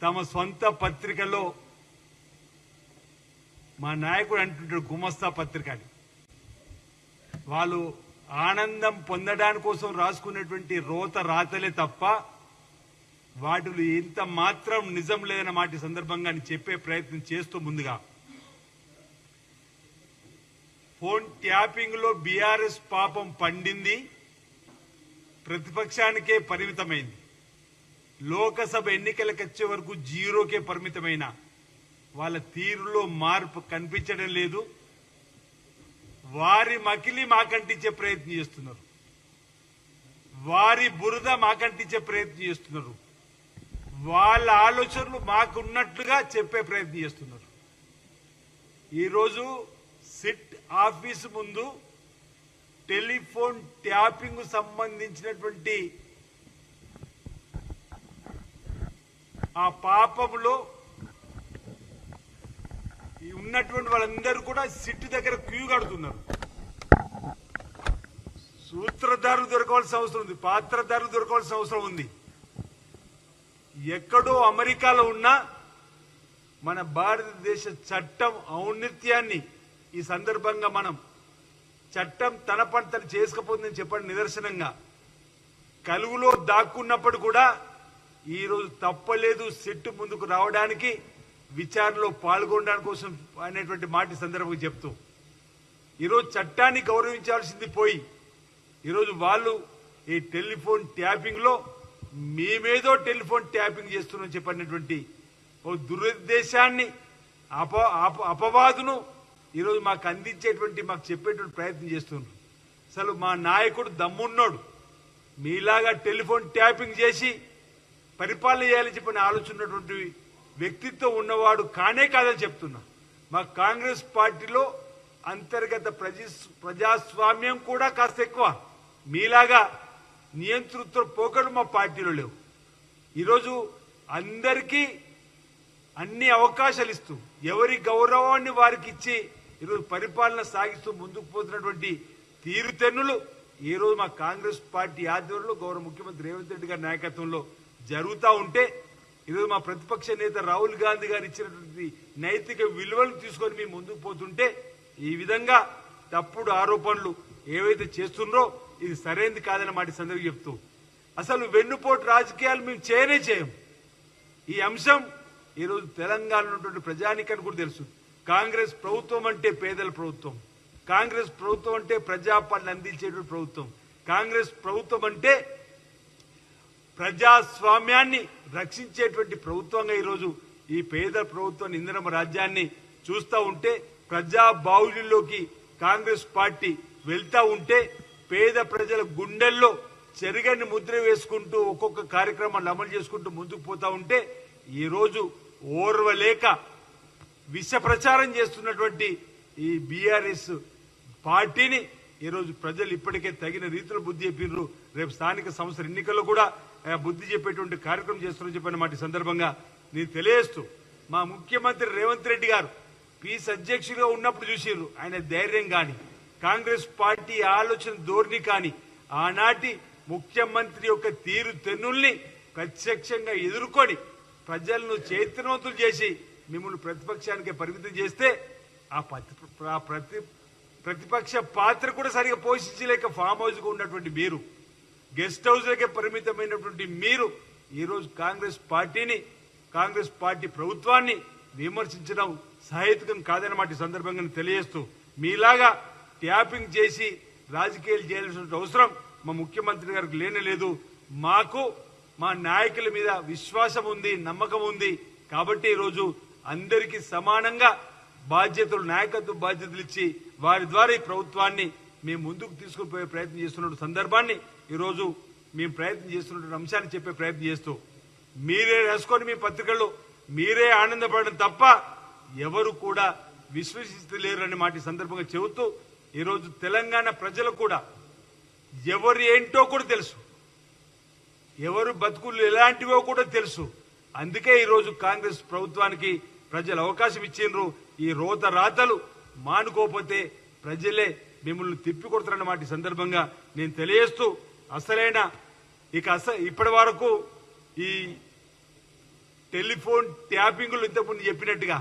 తమ సొంత పత్రికలో మా నాయకుడు అంటుంటాడు గుమస్తా పత్రిక అని. వాళ్ళు ఆనందం పొందడానికి కోసం రాసుకున్నటువంటి రోత రాతలే తప్ప వాటిలో ఇంత మాత్రం నిజం లేదన్న మాట సందర్భంగా చెప్పే ప్రయత్నం చేస్తూ ముందుగా ఫోన్ ట్యాపింగ్ లో బీఆర్ఎస్ పాపం పండింది, ప్రతిపక్షానికే పరిమితమైంది. లోకసభ ఎన్నికలకు వచ్చే వరకు జీరోకే పరిమితమైన వాళ్ళ తీరులో మార్పు కనిపించడం లేదు. వారి మకిలి మాకంటించే ప్రయత్నం చేస్తున్నారు, వారి బురద మాకంటించే ప్రయత్నం చేస్తున్నారు, వాళ్ళ ఆలోచనలు మాకున్నట్లుగా చెప్పే ప్రయత్నం చేస్తున్నారు. ఈరోజు సిట్ ఆఫీసు ముందు టెలిఫోన్ ట్యాపింగ్ సంబంధించినటువంటి ఆ పాపంలో ఉన్నటువంటి వాళ్ళందరూ కూడా సిట్ దగ్గర క్యూ కడుతున్నారు. సూత్రధారులు దొరకవలసిన అవసరం ఉంది, పాత్రధారులు దొరకవలసిన అవసరం ఉంది. ఎక్కడో అమెరికాలో ఉన్న మన భారతదేశ చట్టం ఔన్నత్యాన్ని ఈ సందర్భంగా మనం చట్టం తన పని తను చేసుకపోతుందని చెప్పడం నిదర్శనంగా కలుగులో దాక్కున్నప్పుడు కూడా ఈరోజు తప్పలేదు సిట్ ముందుకు రావడానికి, విచారణలో పాల్గొనడానికి కోసం అనేటువంటి మాట సందర్భంగా చెప్తూ ఈరోజు చట్టాన్ని గౌరవించాల్సింది పోయి ఈరోజు వాళ్ళు ఈ టెలిఫోన్ ట్యాపింగ్ లో మేమేదో టెలిఫోన్ ట్యాపింగ్ చేస్తున్నాం చెప్పినటువంటి ఓ దురుద్దేశాన్ని అపవాదును ఈరోజు మాకు అందించేటువంటి మాకు చెప్పేటువంటి ప్రయత్నం చేస్తున్నారు. అసలు మా నాయకుడు దమ్మున్నోడు, మీలాగా టెలిఫోన్ ట్యాపింగ్ చేసి పరిపాలన చేయాలని చెప్పిన ఆలోచన ఉన్నటువంటి వ్యక్తిత్వం ఉన్నవాడు కానే కాదని చెప్తున్నా. మా కాంగ్రెస్ పార్టీలో అంతర్గత ప్రజాస్వామ్యం కూడా కాస్త ఎక్కువ, మీలాగా నియంతృత్వ పోకలు మా పార్టీలో లేవు. ఈరోజు అందరికీ అన్ని అవకాశాలు ఇస్తూ ఎవరి గౌరవాన్ని వారికి ఇచ్చి ఈరోజు పరిపాలన సాగిస్తూ ముందుకు పోతున్నటువంటి తీరుతెన్నులు ఈరోజు మా కాంగ్రెస్ పార్టీ ఆధ్వర్యంలో గౌరవ ముఖ్యమంత్రి రేవంత్ రెడ్డి గారి నాయకత్వంలో జరుగుతూ ఉంటే ఈరోజు మా ప్రతిపక్ష నేత రాహుల్ గాంధీ గారు ఇచ్చినటువంటి నైతిక విలువలు తీసుకొని మేము ముందుకు పోతుంటే ఈ విధంగా తప్పుడు ఆరోపణలు ఏవైతే చేస్తున్నారో ఇది సరైనది కాదన్న మాట సందర్భంగా చెప్తూ అసలు వెన్నుపోటు రాజకీయాలు మేము చేయనే చేయం. ఈ అంశం ఈరోజు తెలంగాణలో ఉన్నటువంటి ప్రజానికానికి కూడా తెలుసు. కాంగ్రెస్ ప్రభుత్వం అంటే పేదల ప్రభుత్వం, కాంగ్రెస్ ప్రభుత్వం అంటే ప్రజాపాలన అందించేటువంటి ప్రభుత్వం, కాంగ్రెస్ ప్రభుత్వం అంటే ప్రజాస్వామ్యాన్ని రక్షించేటువంటి ప్రభుత్వంగా ఈరోజు ఈ పేద ప్రభుత్వం ఇందిరమ్మ రాజ్యాన్ని చూస్తూ ఉంటే ప్రజా బాహుళ్యంలోకి కాంగ్రెస్ పార్టీ వెళ్తా ఉంటే పేద ప్రజల గుండెల్లో చెరగని ముద్ర వేసుకుంటూ ఒక్కొక్క కార్యక్రమాన్ని అమలు చేసుకుంటూ ముందుకు పోతా ఉంటే ఈరోజు ఓర్వలేక విష ప్రచారం చేస్తున్నటువంటి ఈ బీఆర్ఎస్ పార్టీని ఈరోజు ప్రజలు ఇప్పటికే తగిన రీతిలో బుద్ధి చెప్పినారు. రేపు స్థానిక సంస్థల ఎన్నికల్లో కూడా బుద్ధి చెప్పేటువంటి కార్యక్రమం చేస్తున్నారని చెప్పిన మాట సందర్భంగా నేను తెలియజేస్తూ మా ముఖ్యమంత్రి రేవంత్ రెడ్డి గారు పీస్ అధ్యక్షుడిగా ఉన్నప్పుడు చూసిర్రు ఆయన ధైర్యం కానీ కాంగ్రెస్ పార్టీ ఆలోచన ధోరణి కానీ ఆనాటి ముఖ్యమంత్రి యొక్క తీరు తెన్నుల్ని ప్రత్యక్షంగా ఎదుర్కొని ప్రజలను చైతన్యవంతులు చేసి మిమ్మల్ని ప్రతిపక్షానికి పరిమితం చేస్తే ఆ ప్రతిపక్ష పాత్ర కూడా సరిగా పోషించలేక ఫామ్ హౌస్ గా ఉన్నటువంటి మీరు, గెస్ట్ హౌస్ లకే పరిమితమైనటువంటి మీరు ఈరోజు కాంగ్రెస్ పార్టీని కాంగ్రెస్ పార్టీ ప్రభుత్వాన్ని విమర్శించడం సహేతుకం కాదన్నమాట సందర్భంగా తెలియజేస్తూ మీలాగా ట్యాపింగ్ చేసి రాజకీయాలు చేయాల్సిన అవసరం మా ముఖ్యమంత్రి గారికి లేనేలేదు. మాకు మా నాయకుల మీద విశ్వాసం ఉంది, నమ్మకం ఉంది. కాబట్టి ఈరోజు అందరికీ సమానంగా బాధ్యతలు నాయకత్వ బాధ్యతలు ఇచ్చి వారి ద్వారా ఈ ప్రభుత్వాన్ని మేము ముందుకు తీసుకుని పోయే ప్రయత్నం చేస్తున్న సందర్భాన్ని ఈరోజు మేము ప్రయత్నం చేస్తున్న అంశాన్ని చెప్పే ప్రయత్నం చేస్తూ మీరే రాసుకొని మీ పత్రికల్లో మీరే ఆనందపడడం తప్ప ఎవరు కూడా విశ్వసిస్తలేరు అనే మాట సందర్భంగా చెబుతూ ఈరోజు తెలంగాణ ప్రజలు కూడా ఎవరు ఏంటో కూడా తెలుసు, ఎవరు బతుకులు ఎలాంటివో కూడా తెలుసు. అందుకే ఈరోజు కాంగ్రెస్ ప్రభుత్వానికి ప్రజలు అవకాశం ఇచ్చిండ్రు. ఈ రోత రాతలు మానుకోకపోతే ప్రజలే మిమ్మల్ని తిప్పికొడతారన్నమాట సందర్భంగా నేను తెలియజేస్తూ ఇప్పటి వరకు ఈ టెలిఫోన్ ట్యాపింగ్లు ఇంతకుముందు చెప్పినట్టుగా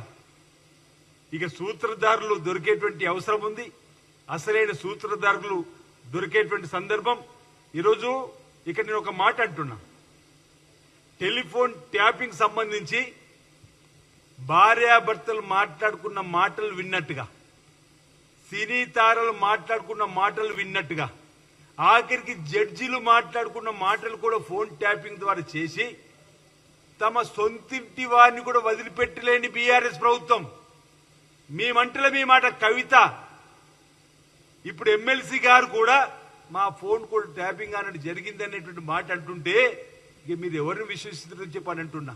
ఇక సూత్రధారులు దొరికేటువంటి అవసరం ఉంది. అసలైన సూత్రధారులు దొరికేటువంటి సందర్భం ఈరోజు. ఇక నేను ఒక మాట అంటున్నా, టెలిఫోన్ ట్యాపింగ్ సంబంధించి భార్యాభర్తలు మాట్లాడుకున్న మాటలు విన్నట్టుగా, సినీ తారలు మాట్లాడుకున్న మాటలు విన్నట్టుగా, ఆఖరికి జడ్జీలు మాట్లాడుకున్న మాటలు కూడా ఫోన్ ట్యాపింగ్ ద్వారా చేసి తమ సొంతింటి వారిని కూడా వదిలిపెట్టలేని బీఆర్ఎస్ ప్రభుత్వం. మీ మంటల మీ మాట కవిత ఇప్పుడు ఎమ్మెల్సీ గారు కూడా మా ఫోన్ కూడా ట్యాపింగ్ అన్నట్టు జరిగింది అనేటువంటి మాట అంటుంటే ఇక మీరు ఎవరిని విశ్వసిస్తారని చెప్పని అంటున్నా.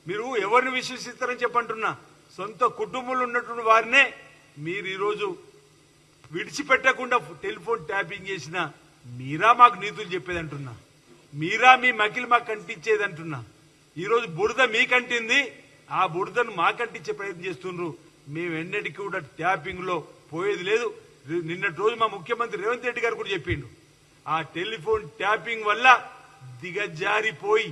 మీరు ఎవరిని విశ్వసిస్తారని చెప్పంటున్నా. సొంత కుటుంబంలో ఉన్నటువంటి వారినే మీరు ఈరోజు విడిచిపెట్టకుండా టెలిఫోన్ ట్యాపింగ్ చేసిన మీరా మాకు నీతులు చెప్పేది అంటున్నా. మీరా మీ మకిలి మాకు కంటించేది అంటున్నా. ఈరోజు బురద మీకంటింది, ఆ బురదను మాకంటించే ప్రయత్నం చేస్తున్నారు. మేము ఎన్నటికీ కూడా ట్యాపింగ్ లో పోయేది లేదు. నిన్నటి రోజు మా ముఖ్యమంత్రి రేవంత్ రెడ్డి గారు కూడా చెప్పిండు, ఆ టెలిఫోన్ ట్యాపింగ్ వల్ల దిగజారిపోయి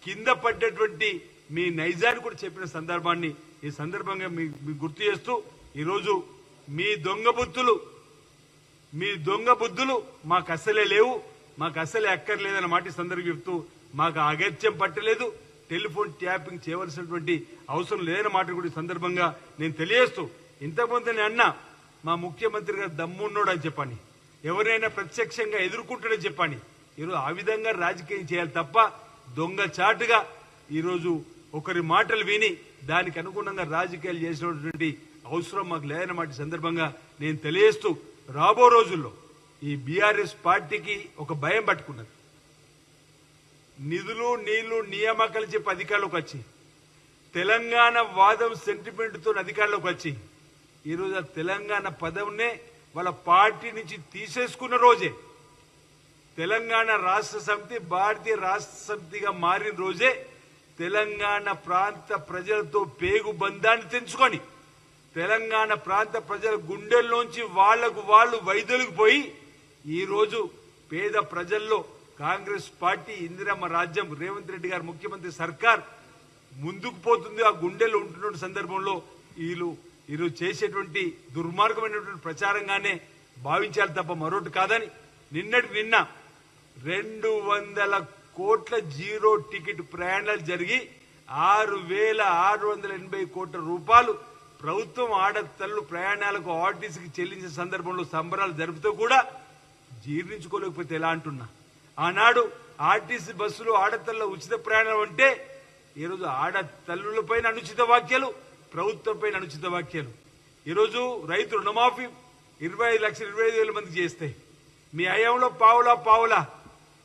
కింద పడ్డటువంటి మీ నైజాన్ని కూడా చెప్పిన సందర్భాన్ని ఈ సందర్భంగా మీకు గుర్తు చేస్తూ, ఈరోజు మీ దొంగ బుద్ధులు మాకు అసలే లేవు, మాకు అసలే అక్కర్లేదన్న మాట ఈ సందర్భం చెప్తూ, మాకు అగత్యం పట్టలేదు, టెలిఫోన్ ట్యాపింగ్ చేయవలసినటువంటి అవసరం లేదన్న మాట కూడా ఈ సందర్భంగా నేను తెలియజేస్తూ, ఇంతకుముందు నేను అన్నా మా ముఖ్యమంత్రి గారు దమ్మున్నోడు అని చెప్పని, ఎవరైనా ప్రత్యక్షంగా ఎదుర్కొంటాడని చెప్పని. ఈరోజు ఆ విధంగా రాజకీయం చేయాలి తప్ప దొంగచాటుగా ఈరోజు ఒకరి మాటలు విని దానికి అనుగుణంగా రాజకీయాలు చేసినటువంటి అవసరం మాకు లేదన్నమాట సందర్భంగా నేను తెలియజేస్తూ, రాబో రోజుల్లో ఈ బీఆర్ఎస్ పార్టీకి ఒక భయం పట్టుకున్నది. నిధులు నీళ్లు నియామకాలు చెప్పి అధికారంలోకి వచ్చి, తెలంగాణ వాదం సెంటిమెంట్ తో అధికారంలోకి వచ్చి, ఈరోజు ఆ తెలంగాణ పదంనే వాళ్ళ పార్టీ నుంచి తీసేసుకున్న రోజే, తెలంగాణ రాష్ట్ర సమితి భారతీయ రాష్ట్ర సమితిగా మారిన రోజే తెలంగాణ ప్రాంత ప్రజలతో పేగు బంధాన్ని తెంచుకొని తెలంగాణ ప్రాంత ప్రజల గుండెల్లోంచి వాళ్లకు వాళ్ళు వైదొలిగిపోయి ఈరోజు పేద ప్రజల్లో కాంగ్రెస్ పార్టీ ఇందిరమ్మ రాజ్యం రేవంత్ రెడ్డి గారు ముఖ్యమంత్రి సర్కార్ ముందుకు పోతుంది. ఆ గుండెల్లో ఉంటున్న సందర్భంలో ఈరోజు చేసేటువంటి దుర్మార్గమైనటువంటి ప్రచారంగానే భావించాలి తప్ప మరొకటి కాదని, నిన్న 200 కోట్ల జీరో టికెట్ ప్రయాణాలు జరిగి 6,680 కోట్ల రూపాయలు ప్రభుత్వం ఆడతల్లు ప్రయాణాలకు ఆర్టీసీకి చెల్లించిన సందర్భంలో సంబరాలు జరుపుతూ కూడా జీర్ణించుకోలేకపోతే ఎలా అంటున్నా. ఆనాడు ఆర్టీసీ బస్సులు ఆడతల్ల ఉచిత ప్రయాణం అంటే ఈరోజు ఆడతల్లులపైన అనుచిత వ్యాఖ్యలు, ప్రభుత్వంపైన అనుచిత వ్యాఖ్యలు. ఈరోజు రైతు రుణమాఫీ 25,25,000 మందికి చేస్తే మీ హయాంలో పావులా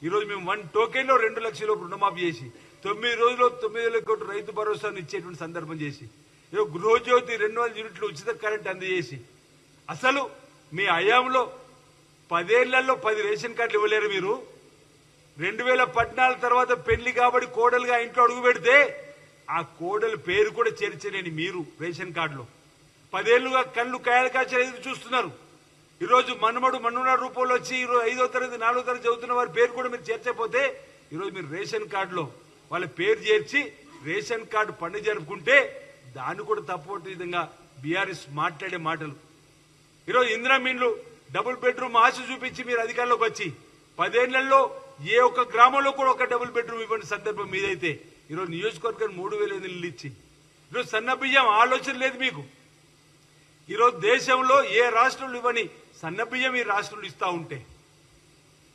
ఈరోజు మేము 1 టోకెన్ లో 2 లక్షల రుణమాఫీ చేసి 9 రోజుల్లో 9,000 కోట్ల రైతు భరోసాను ఇచ్చేటువంటి సందర్భం చేసి, ఈరోజు గృహజ్యోతి 200 యూనిట్లు ఉచిత కరెంట్ అందజేసి, అసలు మీ హయాంలో 10 ఏళ్లలో 10 రేషన్ కార్డులు ఇవ్వలేరు మీరు. 2014 తర్వాత పెళ్లి కాబట్టి కోడలుగా ఇంట్లో అడుగు పెడితే ఆ కోడలు పేరు కూడా చేర్చలేని మీరు రేషన్ కార్డులో 10 ఏళ్లుగా కళ్ళు కాయలు కాచే ఎదురు చూస్తున్నారు. ఈరోజు మన్నున రూపంలో వచ్చి 5వ తరగతి 4వ తరగతి చదువుతున్న వారి పేరు కూడా మీరు చేర్చకపోతే ఈరోజు మీరు రేషన్ కార్డులో వాళ్ళ పేరు చేర్చి రేషన్ కార్డు పండుగ జరుపుకుంటే దాన్ని కూడా తప్పు విధంగా బీఆర్ఎస్ మాట్లాడే మాటలు. ఈరోజు ఇందిరామీన్లు డబుల్ బెడ్రూమ్ ఆశ చూపించి మీరు అధికారంలోకి వచ్చి 10 ఏళ్లలో ఏ ఒక్క గ్రామంలో కూడా ఒక డబుల్ బెడ్రూమ్ ఇవ్వని సందర్భం మీదైతే ఈరోజు నియోజకవర్గానికి 3,000 ఇల్లు ఇచ్చి ఈరోజు సన్న బియ్యం ఆలోచన లేదు మీకు. ఈరోజు దేశంలో ఏ రాష్ట్రంలో ఇవ్వని సన్న బియ్యం ఈ రాష్ట్రంలో ఇస్తా ఉంటే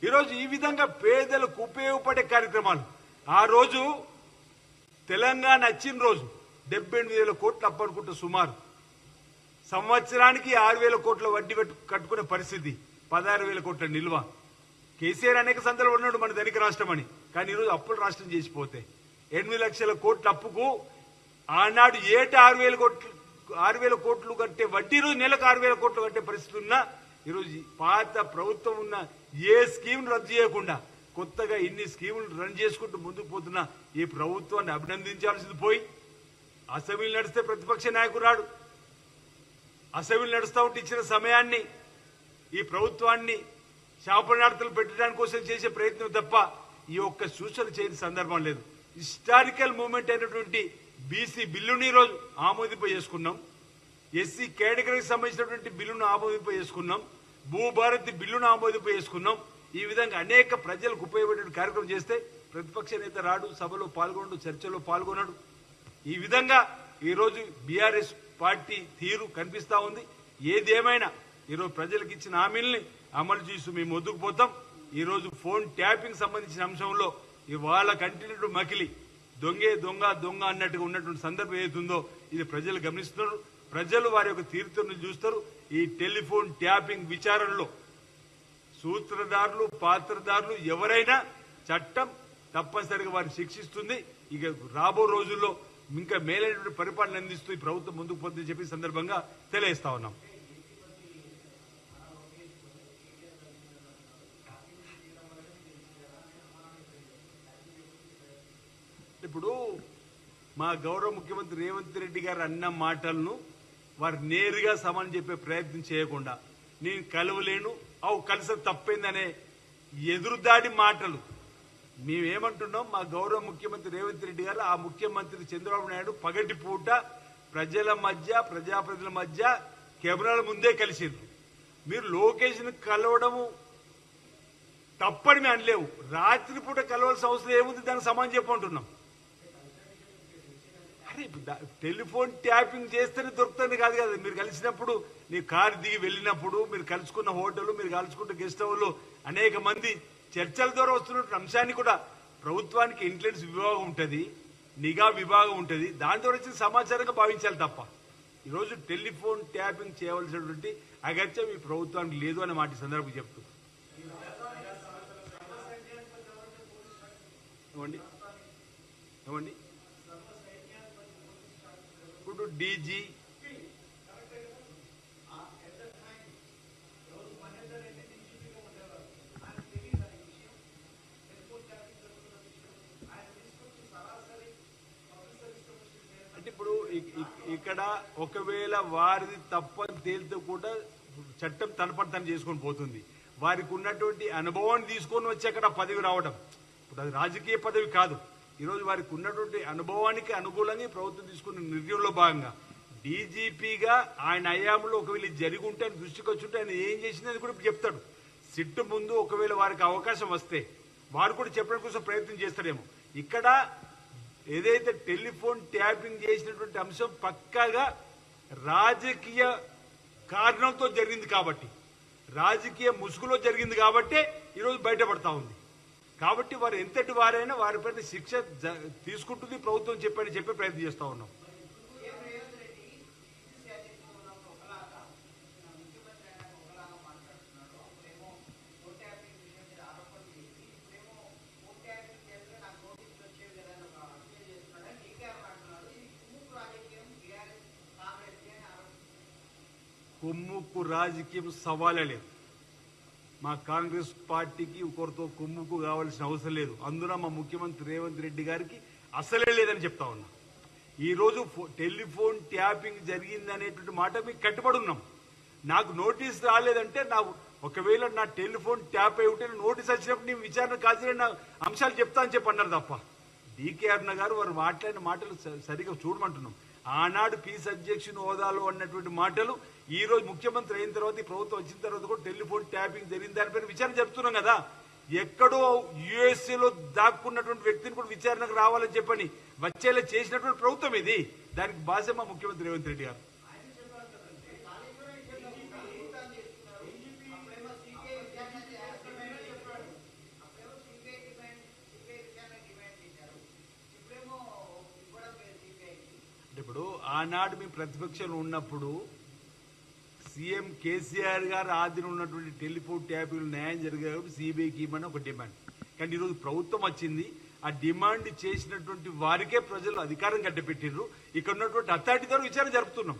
ఈరోజు ఈ విధంగా పేదలకు ఉపయోగపడే కార్యక్రమాలు. ఆ రోజు తెలంగాణ వచ్చిన రోజు 78,000 కోట్లు అప్పు అనుకుంటా, సుమారు సంవత్సరానికి 6,000 కోట్ల వడ్డీ కట్టుకునే పరిస్థితి, 16,000 కోట్ల నిల్వ. కేసీఆర్ అనేక సందర్భాలు ఉన్నాడు మన ధనిక రాష్ట్రం అని, కానీ ఈరోజు అప్పుల రాష్ట్రం చేసిపోతే 8 లక్షల కోట్ల అప్పుకు ఆనాడు ఏటా 6,000 కోట్లు కట్టే వడ్డీ రోజు నెలకు 6,000 కోట్లు కట్టే పరిస్థితి ఉన్నా ఈరోజు పాత ప్రభుత్వం ఉన్న ఏ స్కీమ్ రద్దు చేయకుండా కొత్తగా ఇన్ని స్కీములు రన్ చేసుకుంటూ ముందుకు పోతున్న ఈ ప్రభుత్వాన్ని అభినందించాల్సింది పోయి, అసెంబ్లీ నడిస్తే ప్రతిపక్ష నాయకుడు రాడు, అసెంబ్లీ నడుస్తూ ఉంటే ఇచ్చిన సమయాన్ని ఈ ప్రభుత్వాన్ని శాపనార్థాలు పెట్టడానికి కోసం చేసే ప్రయత్నం తప్ప ఈ ఒక్క సూచన చేయని సందర్భం లేదు. హిస్టారికల్ మూమెంట్ అయినటువంటి బీసీ బిల్లుని ఈరోజు ఆమోదింప చేసుకున్నాం. ఎస్సీ కేటగిరీకి సంబంధించినటువంటి బిల్లును ఆమోదింప చేసుకున్నాం. భూభారతి బిల్లును ఆమోదింప చేసుకున్నాం. ఈ విధంగా అనేక ప్రజలకు ఉపయోగపడే కార్యక్రమం చేస్తే ప్రతిపక్ష నేత రాడు, సభలో పాల్గొనడు, చర్చలో పాల్గొనడు. ఈ విధంగా ఈరోజు బీఆర్ఎస్ పార్టీ తీరు కనిపిస్తా ఉంది. ఏదేమైనా ఈరోజు ప్రజలకు ఇచ్చిన హామీల్ని అమలు చేస్తూ మేము ముందుకు పోతాం. ఈరోజు ఫోన్ ట్యాపింగ్ సంబంధించిన అంశంలో ఇవాళ కంటిన్యూ మకిలి దొంగే దొంగ దొంగ అన్నట్టుగా ఉన్నటువంటి సందర్భం ఏదైతుందో ఇది ప్రజలు గమనిస్తున్నారు. ప్రజలు వారి యొక్క తీరుతను చూస్తారు. ఈ టెలిఫోన్ ట్యాపింగ్ విచారణలో సూత్రధారులు, పాత్రధారులు ఎవరైనా చట్టం తప్పనిసరిగా వారిని శిక్షిస్తుంది. ఇక రాబో రోజుల్లో ఇంకా మేలైనటువంటి పరిపాలన అందిస్తూ ఈ ప్రభుత్వం ముందుకు పోతుందని చెప్పి సందర్భంగా తెలియజేస్తా ఉన్నాం. ఇప్పుడు మా గౌరవ ముఖ్యమంత్రి రేవంత్ రెడ్డి గారు అన్న మాటలను వారు నేరుగా సమానం చెప్పే ప్రయత్నం చేయకుండా నేను కలవలేను, అవు కలిసి తప్పైందనే ఎదురుదాడి మాటలు మేమేమంటున్నాం. మా గౌరవ ముఖ్యమంత్రి రేవంత్ రెడ్డి గారు ఆ ముఖ్యమంత్రి చంద్రబాబు నాయుడు పగటి పూట ప్రజల మధ్య, ప్రజాప్రతినిధుల మధ్య కెమెరాల ముందే కలిసిండ్రు. మీరు లోకేష్ను కలవడము తప్పని మేము అనలేవు. రాత్రిపూట కలవాల్సిన అవసరం ఏముంది, దానికి సమానం చెప్పంటున్నాం. అరే టెలిఫోన్ ట్యాపింగ్ చేస్తేనే దొరుకుతుంది కాదు కదా. మీరు కలిసినప్పుడు నీ కారు దిగి వెళ్ళినప్పుడు మీరు కలుసుకున్న హోటల్, మీరు కలుసుకున్న గెస్ట్ హౌస్లో అనేక మంది చర్చల ద్వారా వస్తున్న అంశాన్ని కూడా ప్రభుత్వానికి ఇంటెలిజెన్స్ విభాగం ఉంటుంది, నిఘా విభాగం ఉంటుంది. దాని ద్వారా వచ్చిన సమాచారంగా భావించాలి తప్ప ఈరోజు టెలిఫోన్ ట్యాపింగ్ చేయవలసినటువంటి అగత్యం ఈ ప్రభుత్వానికి లేదు అనే మాట సందర్భం చెప్తూ ఏమండి ఇప్పుడు డీజీ అంటే ఇప్పుడు ఇక్కడ ఒకవేళ వారిది తప్పని తేలితే కూడా చట్టం తన పని తను చేసుకొని పోతుంది. వారికి ఉన్నటువంటి అనుభవాన్ని తీసుకొని వచ్చి అక్కడ పదవి రావడం, ఇప్పుడు అది రాజకీయ పదవి కాదు. ఈరోజు వారికి ఉన్నటువంటి అనుభవానికి అనుకూలంగా ప్రభుత్వం తీసుకున్న నిర్ణయంలో భాగంగా డీజీపీగా ఆయన హయాంలో ఒకవేళ జరిగి ఉంటే ఆయన దృష్టికి వచ్చుంటే ఆయన ఏం చేసిందని కూడా ఇప్పుడు చెప్తాడు. సిట్టు ముందు ఒకవేళ వారికి అవకాశం వస్తే వారు కూడా చెప్పడం కోసం ప్రయత్నం చేస్తారేమో. ఇక్కడ ఏదైతే టెలిఫోన్ ట్యాపింగ్ చేసినటువంటి అంశం పక్కాగా రాజకీయ కారణంతో జరిగింది కాబట్టి, రాజకీయ ముసుగులో జరిగింది కాబట్టి ఈరోజు బయటపడతా ఉంది. కాబట్టి వారు ఎంతటి వారైనా వారిపైన శిక్ష తీసుకుంటుంది ప్రభుత్వం చెప్పే ప్రయత్నం చేస్తా ఉన్నాం. కుమ్ముకు రాజకీయం సవాలే లేదు. మా కాంగ్రెస్ పార్టీకి ఒకరితో కుమ్ముకు కావాల్సిన అవసరం లేదు. అందులో మా ముఖ్యమంత్రి రేవంత్ రెడ్డి గారికి అసలే లేదని చెప్తా ఉన్నా. ఈరోజు టెలిఫోన్ ట్యాపింగ్ జరిగింది అనేటువంటి మాట మీకు కట్టుబడి ఉన్నాం. నాకు నోటీస్ రాలేదంటే ఒకవేళ నా టెలిఫోన్ ట్యాప్ అయి ఉంటే నోటీస్ వచ్చినప్పుడు నేను విచారణ కాల్సిన అంశాలు చెప్తా అని చెప్పి అన్నారు తప్ప డీకే అరుణ గారు వారు మాట్లాడిన మాటలు సరిగా చూడమంటున్నాం. ఆనాడు పీస్ అధ్యక్షుని హోదాలో అన్నటువంటి మాటలు ఈ రోజు ముఖ్యమంత్రి అయిన తర్వాత ఈ ప్రభుత్వం వచ్చిన తర్వాత కూడా టెలిఫోన్ ట్యాపింగ్ జరిగిన దానిపైన విచారణ జరుపుతున్నాం కదా. ఎక్కడో యుఎస్ఏలో దాక్కున్నటువంటి వ్యక్తిని కూడా విచారణకు రావాలని చెప్పని వచ్చేలా చేసినటువంటి ప్రభుత్వం ఇది. దానికి బాధ్యత మా ముఖ్యమంత్రి రేవంత్ రెడ్డి గారు. ఇప్పుడు ఆనాడు మీ ప్రతిపక్షంలో ఉన్నప్పుడు సీఎం కేసీఆర్ గారు ఆధీనం ఉన్నటువంటి టెలిఫోన్ ట్యాపింగ్ న్యాయం జరిగేటప్పుడు సిబిఐకి ఇవ్వమని ఒక డిమాండ్. కానీ ఈరోజు ప్రభుత్వం వచ్చింది, ఆ డిమాండ్ చేసినటువంటి వారికే ప్రజలు అధికారం కట్టబెట్టిర్రు. ఇక్కడ ఉన్నటువంటి అథారిటీ ద్వారా విచారణ జరుపుతున్నాం.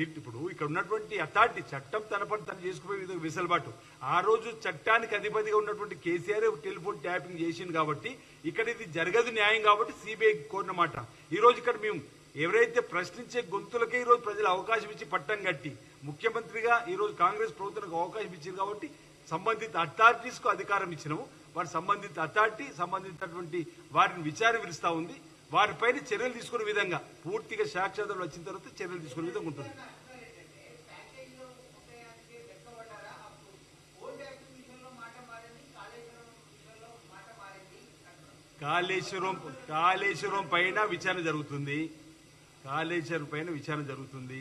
ఇప్పుడు ఇక్కడ ఉన్నటువంటి అథారిటీ చట్టం తన పని తను చేసుకునే వెసులుబాటు. ఆ రోజు చట్టానికి అధిపతిగా ఉన్నటువంటి కేసీఆర్ టెలిఫోన్ ట్యాపింగ్ చేసింది కాబట్టి ఇక్కడ ఇది జరగదు న్యాయం కాబట్టి సిబిఐ కోరినమాట. ఈ రోజు ఇక్కడ మేము ఎవరైతే ప్రశ్నించే గొంతులకే ఈరోజు ప్రజలు అవకాశం ఇచ్చి పట్టం కట్టి ముఖ్యమంత్రిగా ఈరోజు కాంగ్రెస్ ప్రభుత్వానికి అవకాశం ఇచ్చింది కాబట్టి సంబంధిత అథారిటీస్ కు అధికారం ఇచ్చినాము. వారి సంబంధిత అథారిటీ సంబంధించినటువంటి వారిని విచారణ పిలుస్తా ఉంది. వారిపైన చర్యలు తీసుకునే విధంగా పూర్తిగా సాక్ష్యాధారాలు వచ్చిన తర్వాత చర్యలు తీసుకునే విధంగా ఉంటుంది. కాళేశ్వరం పైన విచారణ జరుగుతుంది. కాళేశ్వరం పైన విచారణ జరుగుతుంది.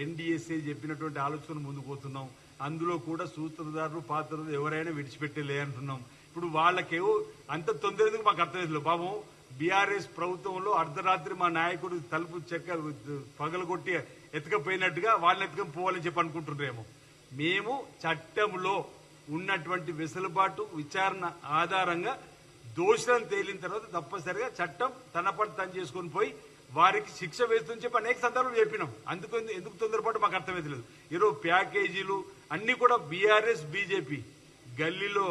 ఎన్డీఎస్ఏ చెప్పినటువంటి ఆలోచన ముందుకు పోతున్నాం. అందులో కూడా సూత్రధారులు పాత్రలు ఎవరైనా విడిచిపెట్టలే అంటున్నాం. ఇప్పుడు వాళ్ళకేవో అంత తొందర ఎందుకు మాకు అర్థమైంది. పాపం బీఆర్ఎస్ ప్రభుత్వంలో అర్ధరాత్రి మా నాయకుడు తలుపు చెక్క పగలగొట్టి ఎత్తుకపోయినట్టుగా వాళ్ళని ఎత్తుకొని పోవాలని చెప్పి అనుకుంటున్నారేమో. మేము చట్టంలో ఉన్నటువంటి వెసులుబాటు విచారణ ఆధారంగా దోషులను తేలిన తర్వాత తప్పనిసరిగా చట్టం తన పని తను చేసుకొని పోయి వారికి శిక్ష వేస్తుందని చెప్పి అనేక సందర్భాలు చెప్పినాం. ఎందుకు తొందరపాటు మాకు అర్థమైతలేదు. ఈరోజు ప్యాకేజీలు అన్ని కూడా బీఆర్ఎస్ బీజేపీ గల్లీలో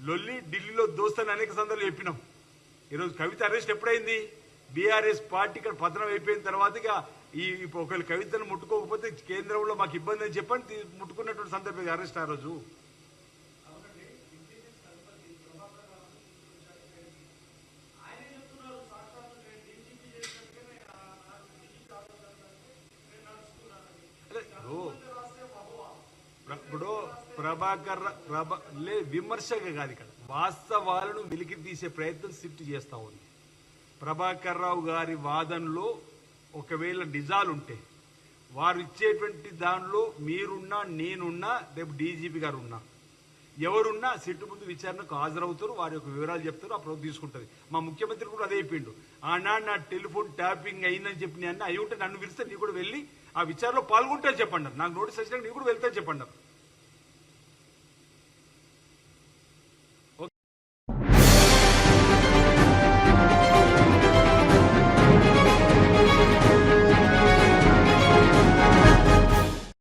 లొల్లి ఢిల్లీలో దోస్తని అనేక సందర్భాలు చెప్పినాం. ఈరోజు కవిత అరెస్ట్ ఎప్పుడైంది? బీఆర్ఎస్ పార్టీ ఇక్కడ పతనం అయిపోయిన తర్వాత ఇక ఈ ఒకవేళ కవితను ముట్టుకోకపోతే కేంద్రంలో మాకు ఇబ్బంది అని చెప్పని ముట్టుకున్నటువంటి సందర్భం అరెస్ట్ ఆ రోజు. ఇప్పుడు ప్రభాకర్ విమర్శగా కాదు, ఇక్కడ వాస్తవాలను వెలికి తీసే ప్రయత్నం సిట్ చేస్తా ఉంది. ప్రభాకర్ రావు గారి వాదనలో ఒకవేళ నిజాలుంటే వారు ఇచ్చేటువంటి దానిలో మీరున్నా నేనున్నా రేపు డీజీపీ గారు ఉన్నా ఎవరున్నా సిట్టు ముందు విచారణకు హాజరవుతారు. వారి యొక్క వివరాలు చెప్తారు. ఆ ప్రభుత్వం తీసుకుంటుంది. మా ముఖ్యమంత్రి కూడా అదే చెప్పిండు. ఆనాడు నా టెలిఫోన్ ట్యాపింగ్ అయిందని చెప్పి నేను అయి ఉంటే నన్ను పిలిస్తే నీ కూడా వెళ్ళి ఆ విచారణలో పాల్గొంటే చెప్పండి. నాకు నోటీస్ వచ్చినా నీ కూడా వెళ్తే చెప్పండి.